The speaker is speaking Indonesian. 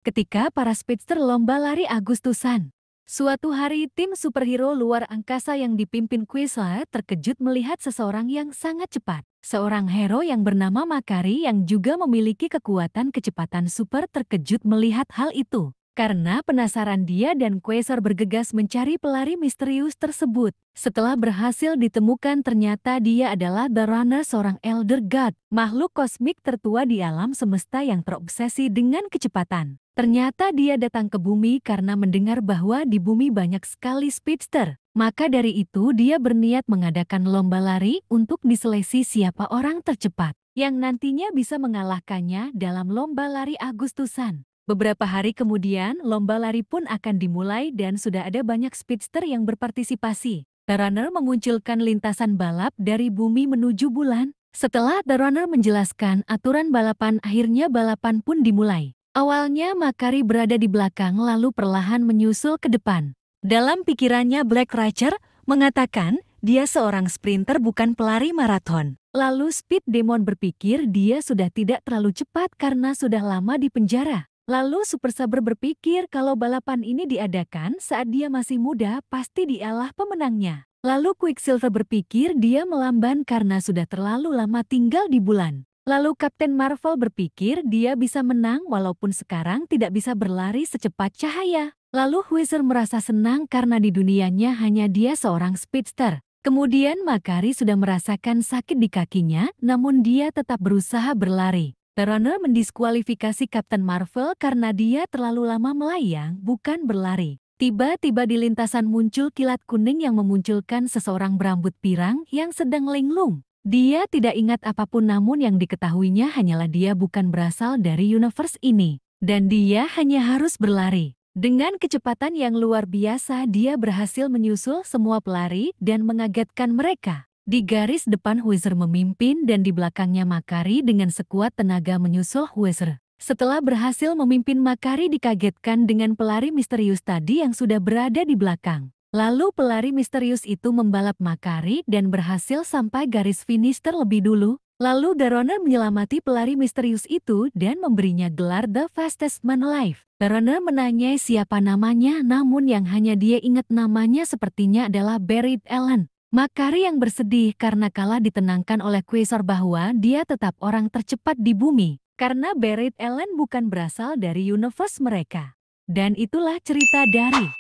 ketika para speedster lomba lari Agustusan. Suatu hari tim superhero luar angkasa yang dipimpin Quasar terkejut melihat seseorang yang sangat cepat. Seorang hero yang bernama Makari yang juga memiliki kekuatan kecepatan super terkejut melihat hal itu. Karena penasaran dia dan Quasar bergegas mencari pelari misterius tersebut. Setelah berhasil ditemukan ternyata dia adalah The Runner, seorang Elder God, makhluk kosmik tertua di alam semesta yang terobsesi dengan kecepatan. Ternyata dia datang ke bumi karena mendengar bahwa di bumi banyak sekali speedster. Maka dari itu dia berniat mengadakan lomba lari untuk diseleksi siapa orang tercepat yang nantinya bisa mengalahkannya dalam lomba lari Agustusan. Beberapa hari kemudian, lomba lari pun akan dimulai dan sudah ada banyak speedster yang berpartisipasi. The Runner memunculkan lintasan balap dari bumi menuju bulan. Setelah The Runner menjelaskan aturan balapan, akhirnya balapan pun dimulai. Awalnya Makari berada di belakang lalu perlahan menyusul ke depan. Dalam pikirannya Black Ratcher mengatakan dia seorang sprinter bukan pelari maraton. Lalu Speed Demon berpikir dia sudah tidak terlalu cepat karena sudah lama di penjara. Lalu Super Saber berpikir kalau balapan ini diadakan saat dia masih muda, pasti dialah pemenangnya. Lalu Quicksilver berpikir dia melamban karena sudah terlalu lama tinggal di bulan. Lalu Captain Marvel berpikir dia bisa menang walaupun sekarang tidak bisa berlari secepat cahaya. Lalu Whizzer merasa senang karena di dunianya hanya dia seorang speedster. Kemudian Makari sudah merasakan sakit di kakinya, namun dia tetap berusaha berlari. The Runner mendiskualifikasi Captain Marvel karena dia terlalu lama melayang, bukan berlari. Tiba-tiba di lintasan muncul kilat kuning yang memunculkan seseorang berambut pirang yang sedang linglung. Dia tidak ingat apapun namun yang diketahuinya hanyalah dia bukan berasal dari universe ini. Dan dia hanya harus berlari. Dengan kecepatan yang luar biasa dia berhasil menyusul semua pelari dan mengagetkan mereka. Di garis depan Whizzer memimpin dan di belakangnya Makari dengan sekuat tenaga menyusul Whizzer. Setelah berhasil memimpin, Makari dikagetkan dengan pelari misterius tadi yang sudah berada di belakang. Lalu pelari misterius itu membalap Makari dan berhasil sampai garis finish terlebih dulu. Lalu The Runner menyelamati pelari misterius itu dan memberinya gelar The Fastest Man Alive. The Runner menanyai siapa namanya, namun yang hanya dia ingat namanya sepertinya adalah Barrett Allen. Makari yang bersedih karena kalah ditenangkan oleh Quasar bahwa dia tetap orang tercepat di bumi. Karena Barrett Allen bukan berasal dari universe mereka. Dan itulah cerita dari